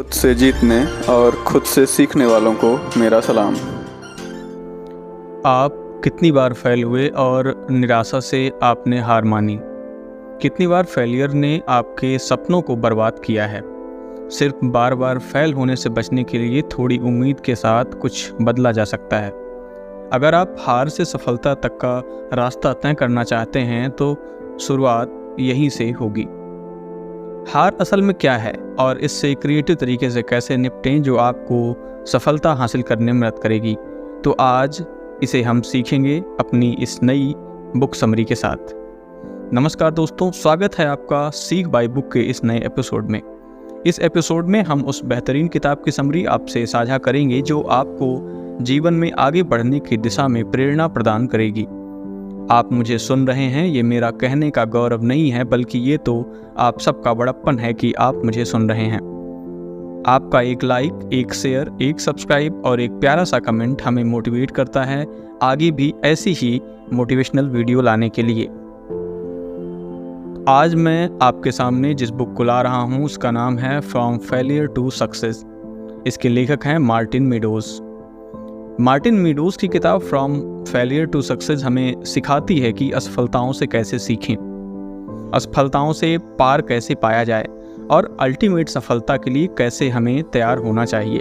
खुद से जीतने और खुद से सीखने वालों को मेरा सलाम। आप कितनी बार फेल हुए और निराशा से आपने हार मानी? कितनी बार फेलियर ने आपके सपनों को बर्बाद किया है? सिर्फ बार बार फेल होने से बचने के लिए थोड़ी उम्मीद के साथ कुछ बदला जा सकता है। अगर आप हार से सफलता तक का रास्ता तय करना चाहते हैं तो शुरुआत यहीं से होगी। हार असल में क्या है और इससे क्रिएटिव तरीके से कैसे निपटें जो आपको सफलता हासिल करने में मदद करेगी, तो आज इसे हम सीखेंगे अपनी इस नई बुक समरी के साथ। नमस्कार दोस्तों, स्वागत है आपका सीख बाय बुक के इस नए एपिसोड में। इस एपिसोड में हम उस बेहतरीन किताब की समरी आपसे साझा करेंगे जो आपको जीवन में आगे बढ़ने की दिशा में प्रेरणा प्रदान करेगी। आप मुझे सुन रहे हैं, ये मेरा कहने का गौरव नहीं है, बल्कि ये तो आप सबका बड़प्पन है कि आप मुझे सुन रहे हैं। आपका एक लाइक, एक शेयर, एक सब्सक्राइब और एक प्यारा सा कमेंट हमें मोटिवेट करता है आगे भी ऐसी ही मोटिवेशनल वीडियो लाने के लिए। आज मैं आपके सामने जिस बुक को ला रहा हूँ उसका नाम है फ्रॉम फेलियर टू सक्सेस। इसके लेखक हैं मार्टिन मीडोज। मार्टिन मीडोज की किताब फ्रॉम फेलियर टू सक्सेस हमें सिखाती है कि असफलताओं से कैसे सीखें, असफलताओं से पार कैसे पाया जाए और अल्टीमेट सफलता के लिए कैसे हमें तैयार होना चाहिए।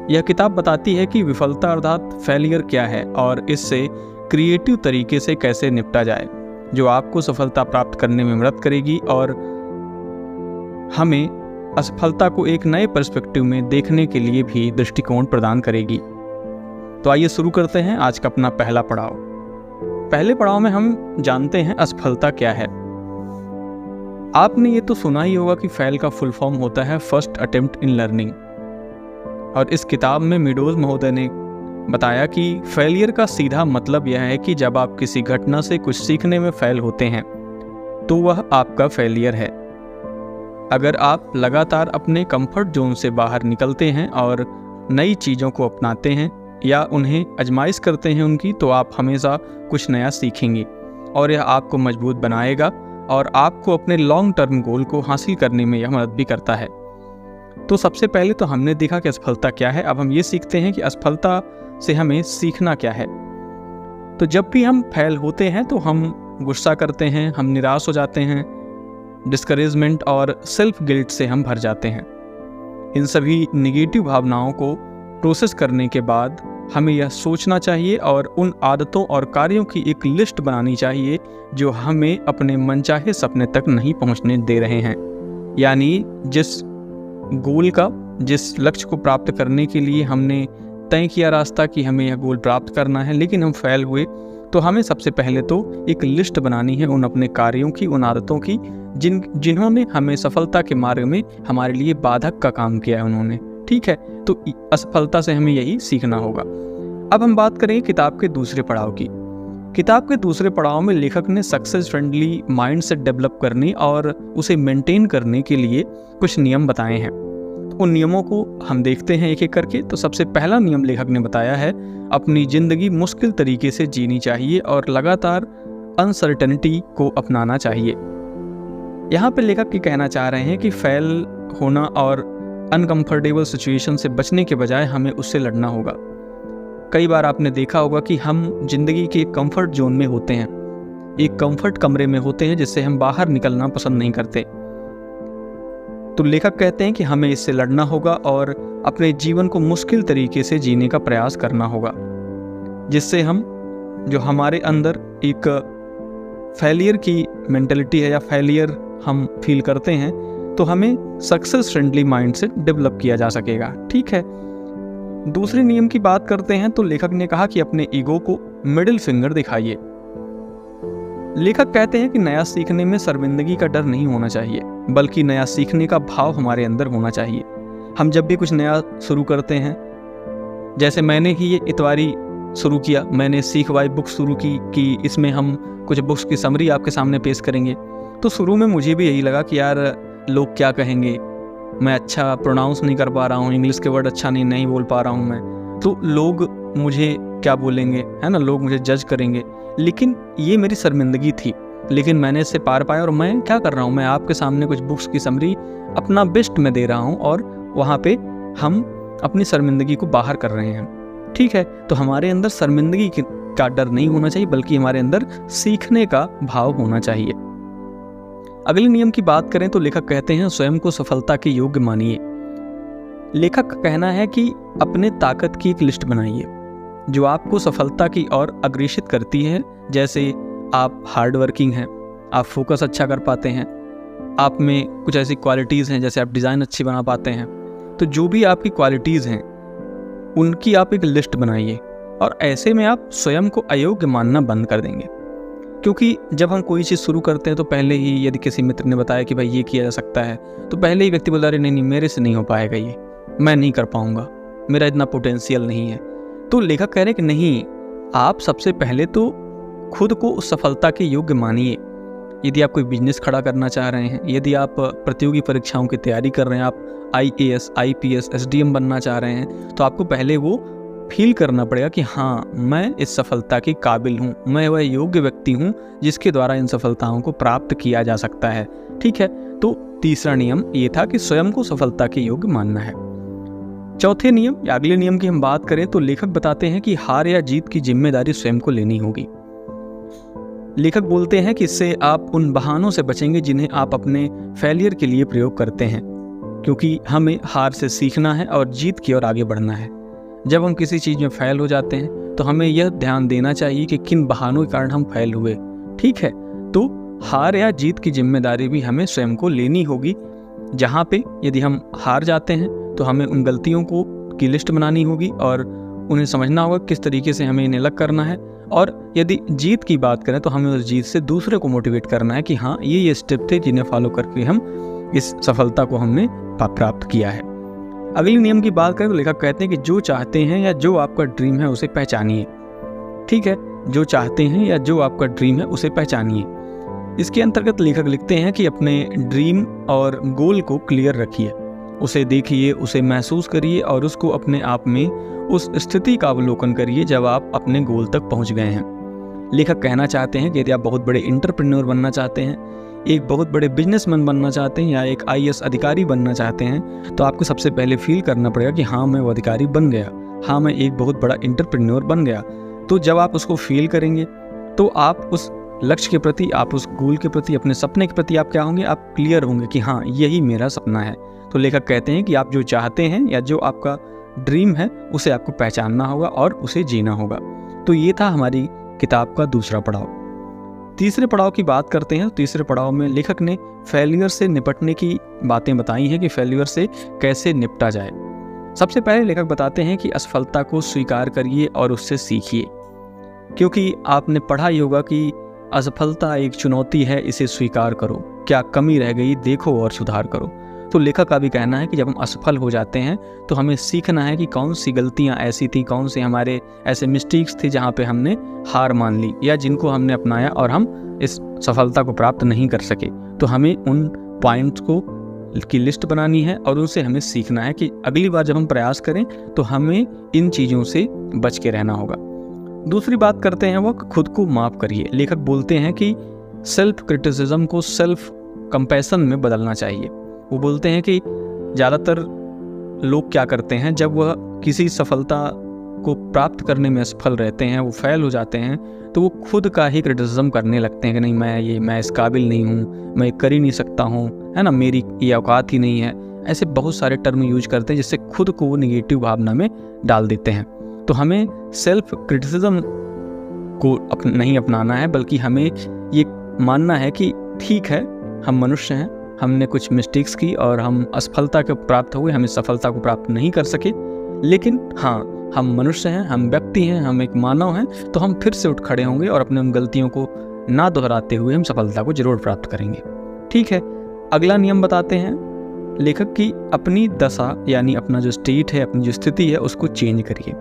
यह किताब बताती है कि विफलता अर्थात फेलियर क्या है और इससे क्रिएटिव तरीके से कैसे निपटा जाए, जो आपको सफलता प्राप्त करने में मदद करेगी और हमें असफलता को एक नए पर्सपेक्टिव में देखने के लिए भी दृष्टिकोण प्रदान करेगी। तो आइए शुरू करते हैं आज का अपना पहला पड़ाव। पहले पड़ाव में हम जानते हैं असफलता क्या है। आपने ये तो सुना ही होगा कि फेल का फुल फॉर्म होता है फर्स्ट अटेम्प्ट इन लर्निंग, और इस किताब में मीडोज महोदय ने बताया कि फेलियर का सीधा मतलब यह है कि जब आप किसी घटना से कुछ सीखने में फेल होते हैं तो वह आपका फेलियर है। अगर आप लगातार अपने कंफर्ट जोन से बाहर निकलते हैं और नई चीज़ों को अपनाते हैं या उन्हें आजमाइश करते हैं उनकी, तो आप हमेशा कुछ नया सीखेंगे और यह आपको मजबूत बनाएगा और आपको अपने लॉन्ग टर्म गोल को हासिल करने में यह मदद भी करता है। तो सबसे पहले तो हमने देखा कि असफलता क्या है। अब हम ये सीखते हैं कि असफलता से हमें सीखना क्या है। तो जब भी हम फेल होते हैं तो हम गुस्सा करते हैं, हम निराश हो जाते हैं, डिस्करेजमेंट और सेल्फ गिल्ट से हम भर जाते हैं। इन सभी निगेटिव भावनाओं को प्रोसेस करने के बाद हमें यह सोचना चाहिए और उन आदतों और कार्यों की एक लिस्ट बनानी चाहिए जो हमें अपने मनचाहे सपने तक नहीं पहुंचने दे रहे हैं। यानी जिस गोल का, जिस लक्ष्य को प्राप्त करने के लिए हमने तय किया रास्ता कि हमें यह गोल प्राप्त करना है, लेकिन हम फेल हुए, तो हमें सबसे पहले तो एक लिस्ट बनानी है उन अपने कार्यों की, उन आदतों की जिन्होंने हमें सफलता के मार्ग में हमारे लिए बाधक का काम किया है उन्होंने। ठीक है, तो असफलता से हमें यही सीखना होगा। अब हम बात करें किताब के दूसरे पड़ाव की। किताब के दूसरे पड़ाव में लेखक ने सक्सेस फ्रेंडली माइंडसेट डेवलप करने और उसे मेंटेन करने के लिए कुछ नियम बताए हैं। उन नियमों को हम देखते हैं एक एक करके। तो सबसे पहला नियम लेखक ने बताया है, अपनी ज़िंदगी मुश्किल तरीके से जीनी चाहिए और लगातार अनसर्टेनिटी को अपनाना चाहिए। यहाँ पे लेखक ये कहना चाह रहे हैं कि फेल होना और अनकंफर्टेबल सिचुएशन से बचने के बजाय हमें उससे लड़ना होगा। कई बार आपने देखा होगा कि हम जिंदगी के कंफर्ट जोन में होते हैं, एक कंफर्ट कमरे में होते हैं जिससे हम बाहर निकलना पसंद नहीं करते। तो लेखक कहते हैं कि हमें इससे लड़ना होगा और अपने जीवन को मुश्किल तरीके से जीने का प्रयास करना होगा, जिससे हम जो हमारे अंदर एक फेलियर की मेंटलिटी है या फेलियर हम फील करते हैं, तो हमें सक्सेस फ्रेंडली माइंडसेट डेवलप किया जा सकेगा। ठीक है, दूसरे नियम की बात करते हैं। तो लेखक ने कहा कि अपने ईगो को मिडिल फिंगर दिखाइए। लेखक कहते हैं कि नया सीखने में शर्मिंदगी का डर नहीं होना चाहिए, बल्कि नया सीखने का भाव हमारे अंदर होना चाहिए। हम जब भी कुछ नया शुरू करते हैं, जैसे मैंने ही ये इतवारी शुरू किया, मैंने सीख बाय बुक शुरू की कि इसमें हम कुछ बुक्स की समरी आपके सामने पेश करेंगे। तो शुरू में मुझे भी यही लगा कि यार लोग क्या कहेंगे, मैं अच्छा प्रोनाउंस नहीं कर पा रहा हूँ, इंग्लिश के वर्ड अच्छा नहीं बोल पा रहा हूँ मैं, तो लोग मुझे क्या बोलेंगे, है ना, लोग मुझे जज करेंगे। लेकिन ये मेरी शर्मिंदगी थी, लेकिन मैंने इससे पार पाया और मैं क्या कर रहा हूँ, मैं आपके सामने कुछ बुक्स की समरी अपना बेस्ट में दे रहा हूँ और वहाँ पे हम अपनी शर्मिंदगी को बाहर कर रहे हैं। ठीक है, तो हमारे अंदर शर्मिंदगी का डर नहीं होना चाहिए, बल्कि हमारे अंदर सीखने का भाव होना चाहिए। अगले नियम की बात करें तो लेखक कहते हैं स्वयं को सफलता के योग्य मानिए। लेखक का कहना है कि अपने ताकत की एक लिस्ट बनाइए जो आपको सफलता की ओर अग्रेसित करती है। जैसे आप हार्ड वर्किंग हैं, आप फोकस अच्छा कर पाते हैं, आप में कुछ ऐसी क्वालिटीज़ हैं, जैसे आप डिज़ाइन अच्छी बना पाते हैं। तो जो भी आपकी क्वालिटीज़ हैं उनकी आप एक लिस्ट बनाइए, और ऐसे में आप स्वयं को अयोग्य मानना बंद कर देंगे। क्योंकि जब हम कोई चीज़ शुरू करते हैं तो पहले ही यदि किसी मित्र ने बताया कि भाई ये किया जा सकता है, तो पहले ही व्यक्ति बोलता, अरे नहीं मेरे से नहीं हो पाएगा, ये मैं नहीं कर पाऊँगा, मेरा इतना पोटेंशियल नहीं है। तो लेखक कह रहे हैं कि नहीं, आप सबसे पहले तो खुद को उस सफलता के योग्य मानिए। यदि आप कोई बिजनेस खड़ा करना चाह रहे हैं, यदि आप प्रतियोगी परीक्षाओं की तैयारी कर रहे हैं, आप IAS, IPS, SDM बनना चाह रहे हैं, तो आपको पहले वो फील करना पड़ेगा कि हाँ, मैं इस सफलता के काबिल हूँ, मैं वह योग्य व्यक्ति हूँ जिसके द्वारा इन सफलताओं को प्राप्त किया जा सकता है। ठीक है, तो तीसरा नियम ये था कि स्वयं को सफलता के योग्य मानना है। चौथे नियम या अगले नियम की हम बात करें तो लेखक बताते हैं कि हार या जीत की जिम्मेदारी स्वयं को लेनी होगी। लेखक बोलते हैं कि इससे आप उन बहानों से बचेंगे जिन्हें आप अपने फेलियर के लिए प्रयोग करते हैं, क्योंकि हमें हार से सीखना है और जीत की ओर आगे बढ़ना है। जब हम किसी चीज़ में फेल हो जाते हैं तो हमें यह ध्यान देना चाहिए कि किन बहानों के कारण हम फेल हुए। ठीक है, तो हार या जीत की जिम्मेदारी भी हमें स्वयं को लेनी होगी। जहाँ पे यदि हम हार जाते हैं तो हमें उन गलतियों की लिस्ट बनानी होगी और उन्हें समझना होगा किस तरीके से हमें इन्हें अलग करना है। और यदि जीत की बात करें तो हमें उस जीत से दूसरे को मोटिवेट करना है कि हाँ, ये स्टेप थे जिन्हें फॉलो करके हम इस सफलता को हमने प्राप्त किया है। अगले नियम की बात करें तो लेखक कहते हैं कि जो चाहते हैं या जो आपका ड्रीम है उसे पहचानिए। ठीक है, जो चाहते हैं या जो आपका ड्रीम है उसे पहचानिए। इसके अंतर्गत लेखक लिखते हैं कि अपने ड्रीम और गोल को क्लियर रखिए, उसे देखिए, उसे महसूस करिए और उसको अपने आप में उस स्थिति का अवलोकन करिए जब आप अपने गोल तक पहुंच गए हैं। लेखक कहना चाहते हैं कि यदि आप बहुत बड़े एंटरप्रेन्योर बनना चाहते हैं, एक बहुत बड़े बिजनेसमैन बनना चाहते हैं या एक IAS अधिकारी बनना चाहते हैं, तो आपको सबसे पहले फील करना पड़ेगा कि हाँ, मैं वो अधिकारी बन गया, हाँ, मैं एक बहुत बड़ा एंटरप्रेन्योर बन गया। तो जब आप उसको फील करेंगे तो आप उस लक्ष्य के प्रति, आप उस गोल के प्रति, अपने सपने के प्रति आप क्या होंगे, आप क्लियर होंगे कि हाँ, यही मेरा सपना है। तो लेखक कहते हैं कि आप जो चाहते हैं या जो आपका ड्रीम है उसे आपको पहचानना होगा और उसे जीना होगा। तो ये था हमारी किताब का दूसरा पड़ाव। तीसरे पड़ाव की बात करते हैं। तीसरे पड़ाव में लेखक ने फेलियर से निपटने की बातें बताई हैं कि फेलियर से कैसे निपटा जाए। सबसे पहले लेखक बताते हैं कि असफलता को स्वीकार करिए और उससे सीखिए, क्योंकि आपने पढ़ा ही होगा कि असफलता एक चुनौती है, इसे स्वीकार करो, क्या कमी रह गई देखो और सुधार करो। तो लेखक का भी कहना है कि जब हम असफल हो जाते हैं तो हमें सीखना है कि कौन सी गलतियां ऐसी थी, कौन से हमारे ऐसे मिस्टेक्स थे जहां पे हमने हार मान ली या जिनको हमने अपनाया और हम इस सफलता को प्राप्त नहीं कर सके। तो हमें उन पॉइंट्स की लिस्ट बनानी है और उनसे हमें सीखना है कि अगली बार जब हम प्रयास करें तो हमें इन चीज़ों से बच के रहना होगा। दूसरी बात करते हैं वो खुद को माफ़ करिए। लेखक बोलते हैं कि सेल्फ क्रिटिसिज्म को सेल्फ कंपैशन में बदलना चाहिए। वो बोलते हैं कि ज़्यादातर लोग क्या करते हैं, जब वह किसी सफलता को प्राप्त करने में असफल रहते हैं, वो फेल हो जाते हैं, तो वो खुद का ही क्रिटिसिज्म करने लगते हैं कि नहीं, मैं इस काबिल नहीं हूँ, मैं कर ही नहीं सकता हूँ, है ना, मेरी ये औकात ही नहीं है। ऐसे बहुत सारे टर्म यूज करते हैं जिससे खुद को वो निगेटिव भावना में डाल देते हैं। तो हमें सेल्फ क्रिटिसिज्म को नहीं अपनाना है, बल्कि हमें ये मानना है कि ठीक है, हम मनुष्य हैं, हमने कुछ मिस्टेक्स की और हम असफलता को प्राप्त हुए, हम इस सफलता को प्राप्त नहीं कर सके, लेकिन हाँ, हम मनुष्य हैं, हम व्यक्ति हैं, हम एक मानव हैं, तो हम फिर से उठ खड़े होंगे और अपने उन गलतियों को ना दोहराते हुए हम सफलता को जरूर प्राप्त करेंगे। ठीक है, अगला नियम बताते हैं लेखक की अपनी दशा यानी अपना जो स्टेट है, अपनी जो स्थिति है, उसको चेंज करिए।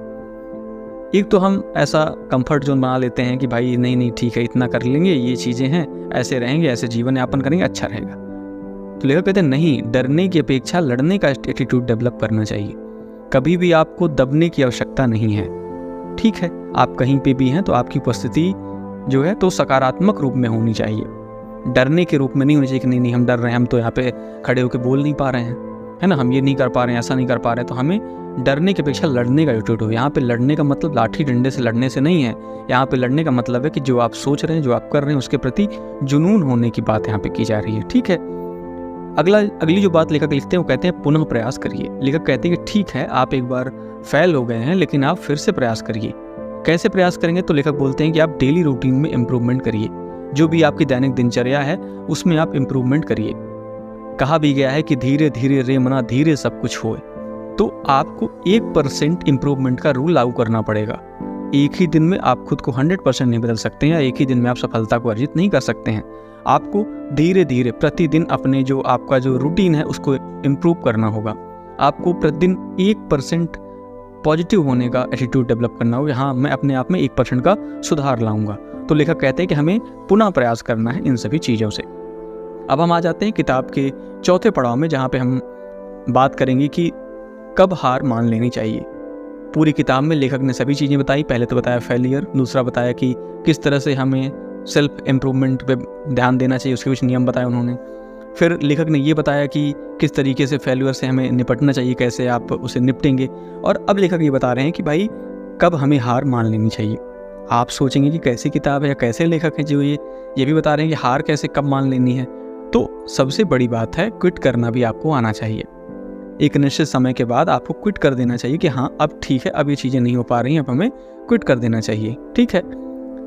एक तो हम ऐसा कंफर्ट जोन बना लेते हैं कि भाई नहीं ठीक है, इतना कर लेंगे, ये चीज़ें हैं, ऐसे रहेंगे, ऐसे जीवन यापन करेंगे, अच्छा रहेगा। तो लेखक कहते हैं नहीं, डरने की अपेक्षा लड़ने का एटीट्यूड डेवलप करना चाहिए। कभी भी आपको दबने की आवश्यकता नहीं है। ठीक है, आप कहीं पे भी हैं तो आपकी उपस्थिति जो है तो सकारात्मक रूप में होनी चाहिए, डरने के रूप में नहीं होनी चाहिए कि नहीं हम डर रहे हैं, हम तो यहाँ पे खड़े होकर बोल नहीं पा रहे हैं, है ना, हम ये नहीं कर पा रहे हैं, ऐसा नहीं कर पा रहे हैं, तो हमें डरने की अपेक्षा लड़ने का एटीट्यूड हो। यहाँ पे लड़ने का मतलब लाठी डंडे से लड़ने से नहीं है। यहाँ पे लड़ने का मतलब है कि जो आप सोच रहे हैं, जो आप कर रहे हैं, उसके प्रति जुनून होने की बात यहाँ पे की जा रही है। ठीक है, अगली जो बात लेखक लिखते हैं वो कहते हैं पुनः प्रयास करिए। लेखक कहते हैं कि ठीक है, आप एक बार फेल हो गए हैं, लेकिन आप फिर से प्रयास करिए। कैसे प्रयास करेंगे? तो लेखक बोलते हैं कि आप डेली रूटीन में इम्प्रूवमेंट करिए। जो भी आपकी दैनिक दिनचर्या है उसमें आप इम्प्रूवमेंट करिए। कहा भी गया है कि धीरे धीरे रे मना धीरे सब कुछ होए। तो आपको 1% इम्प्रूवमेंट का रूल लागू करना पड़ेगा। एक ही दिन में आप खुद को 100% नहीं बदल सकते हैं, या एक ही दिन में आप सफलता को अर्जित नहीं कर सकते हैं। आपको धीरे धीरे प्रतिदिन अपने जो आपका जो रूटीन है उसको इम्प्रूव करना होगा। आपको प्रतिदिन 1% पॉजिटिव होने का एटीट्यूड डेवलप करना होगा। हाँ, मैं अपने आप में 1% का सुधार लाऊंगा। तो लेखक कहते हैं कि हमें पुनः प्रयास करना है इन सभी चीज़ों से। अब हम आ जाते हैं किताब के चौथे पड़ाव में, जहाँ पे हम बात करेंगे कि कब हार मान लेनी चाहिए। पूरी किताब में लेखक ने सभी चीज़ें बताई। पहले तो बताया फेलियर, दूसरा बताया कि किस तरह से हमें सेल्फ इम्प्रूवमेंट पे ध्यान देना चाहिए, उसके कुछ नियम बताए उन्होंने। फिर लेखक ने ये बताया कि किस तरीके से फेलियर से हमें निपटना चाहिए, कैसे आप उसे निपटेंगे। और अब लेखक ये बता रहे हैं कि भाई कब हमें हार मान लेनी चाहिए। आप सोचेंगे कि कैसी किताब है या कैसे लेखक है जो ये भी बता रहे हैं कि हार कैसे कब मान लेनी है। तो सबसे बड़ी बात है, क्विट करना भी आपको आना चाहिए। एक निश्चित समय के बाद आपको क्विट कर देना चाहिए कि हाँ अब ठीक है, अब ये चीज़ें नहीं हो पा रही हैं, अब हमें क्विट कर देना चाहिए। ठीक है,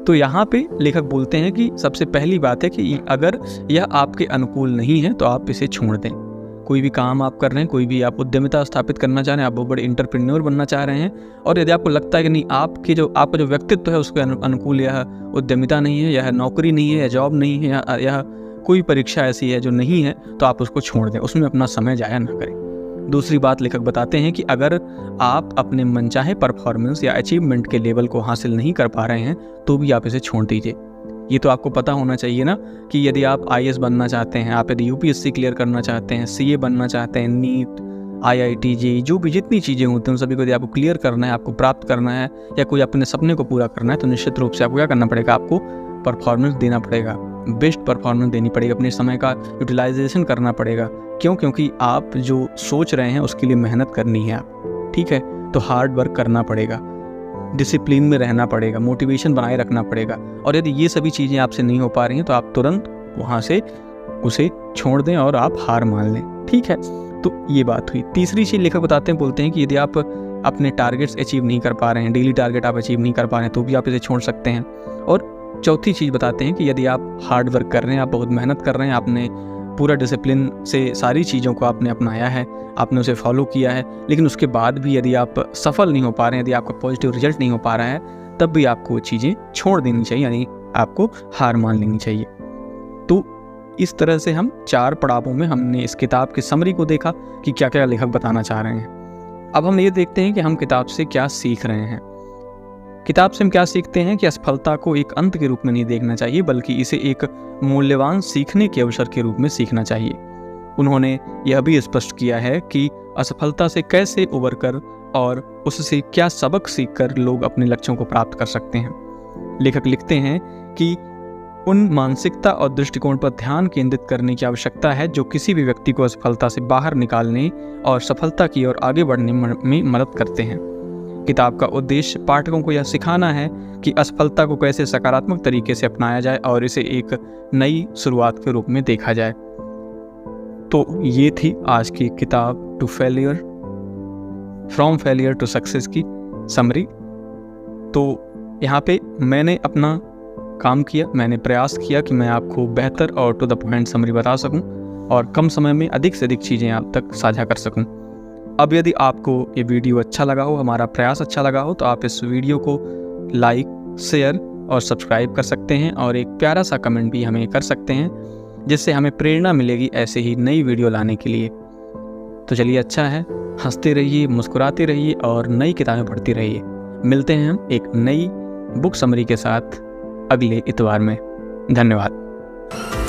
तो यहाँ पे लेखक बोलते हैं कि सबसे पहली बात है कि अगर यह आपके अनुकूल नहीं है तो आप इसे छोड़ दें। कोई भी काम आप कर रहे हैं, कोई भी आप उद्यमिता स्थापित करना चाह रहे हैं, आप बहुत बड़े एंटरप्रेन्योर बनना चाह रहे हैं, और यदि आपको लगता है कि नहीं आपका जो व्यक्तित्व है उसके अनुकूल यह उद्यमिता नहीं है, यह नौकरी नहीं है, या जॉब नहीं है, यह कोई परीक्षा ऐसी है जो नहीं है, तो आप उसको छोड़ दें, उसमें अपना समय जाया ना करें। दूसरी बात लेखक बताते हैं कि अगर आप अपने मनचाहे परफॉर्मेंस या अचीवमेंट के लेवल को हासिल नहीं कर पा रहे हैं तो भी आप इसे छोड़ दीजिए। ये तो आपको पता होना चाहिए ना कि यदि आप IAS बनना चाहते हैं, आप यदि UPSC क्लियर करना चाहते हैं, CA बनना चाहते हैं, नीट, IIT, JEE, जो भी जितनी चीज़ें होती हैं उन सभी को यदि आपको क्लियर करना है, आपको प्राप्त करना है, या कोई अपने सपने को पूरा करना है, तो निश्चित रूप से आपको क्या करना पड़ेगा, आपको परफॉर्मेंस देना पड़ेगा, बेस्ट परफॉर्मेंस देनी पड़ेगी, अपने समय का यूटिलाइजेशन करना पड़ेगा। क्यों? क्योंकि आप जो सोच रहे हैं उसके लिए मेहनत करनी है आप। ठीक है, तो हार्ड वर्क करना पड़ेगा, डिसिप्लिन में रहना पड़ेगा, मोटिवेशन बनाए रखना पड़ेगा। और यदि ये सभी चीज़ें आपसे नहीं हो पा रही हैं तो आप तुरंत वहाँ से उसे छोड़ दें और आप हार मान लें। ठीक है, तो ये बात हुई। तीसरी चीज़ लेखक बताते हैं, बोलते हैं कि यदि आप अपने टारगेट्स अचीव नहीं कर पा रहे हैं, डेली टारगेट आप अचीव नहीं कर पा रहे हैं, तो भी आप इसे छोड़ सकते हैं। और चौथी चीज़ बताते हैं कि यदि आप हार्ड वर्क कर रहे हैं, आप बहुत मेहनत कर रहे हैं, आपने पूरा डिसिप्लिन से सारी चीज़ों को आपने अपनाया है, आपने उसे फॉलो किया है, लेकिन उसके बाद भी यदि आप सफल नहीं हो पा रहे हैं, यदि आपका पॉजिटिव रिजल्ट नहीं हो पा रहा है, तब भी आपको वो चीज़ें छोड़ देनी चाहिए, यानी आपको हार मान लेनी चाहिए। तो इस तरह से हम 4 पड़ावों में हमने इस किताब की समरी को देखा कि क्या क्या लेखक बताना चाह रहे हैं। अब हम ये देखते हैं कि हम किताब से क्या सीख रहे हैं। किताब से हम क्या सीखते हैं कि असफलता को एक अंत के रूप में नहीं देखना चाहिए, बल्कि इसे एक मूल्यवान सीखने के अवसर के रूप में सीखना चाहिए। उन्होंने यह भी स्पष्ट किया है कि असफलता से कैसे उबरकर और उससे क्या सबक सीखकर लोग अपने लक्ष्यों को प्राप्त कर सकते हैं। लेखक लिखते हैं कि उन मानसिकता और दृष्टिकोण पर ध्यान केंद्रित करने की आवश्यकता है जो किसी भी व्यक्ति को असफलता से बाहर निकालने और सफलता की ओर आगे बढ़ने में मदद करते हैं। किताब का उद्देश्य पाठकों को यह सिखाना है कि असफलता को कैसे सकारात्मक तरीके से अपनाया जाए और इसे एक नई शुरुआत के रूप में देखा जाए। तो ये थी आज की किताब to failure, from failure to success की समरी। तो यहाँ पे मैंने अपना काम किया, मैंने प्रयास किया कि मैं आपको बेहतर और टू द पॉइंट समरी बता सकूं और कम समय में अधिक से अधिक चीज़ें आप तक साझा कर सकूं। अब यदि आपको ये वीडियो अच्छा लगा हो, हमारा प्रयास अच्छा लगा हो, तो आप इस वीडियो को लाइक, शेयर और सब्सक्राइब कर सकते हैं और एक प्यारा सा कमेंट भी हमें कर सकते हैं, जिससे हमें प्रेरणा मिलेगी ऐसे ही नई वीडियो लाने के लिए। तो चलिए, अच्छा है, हंसते रहिए, मुस्कुराते रहिए और नई किताबें पढ़ते रहिए। मिलते हैं हम एक नई बुक समरी के साथ अगले इतवार में। धन्यवाद।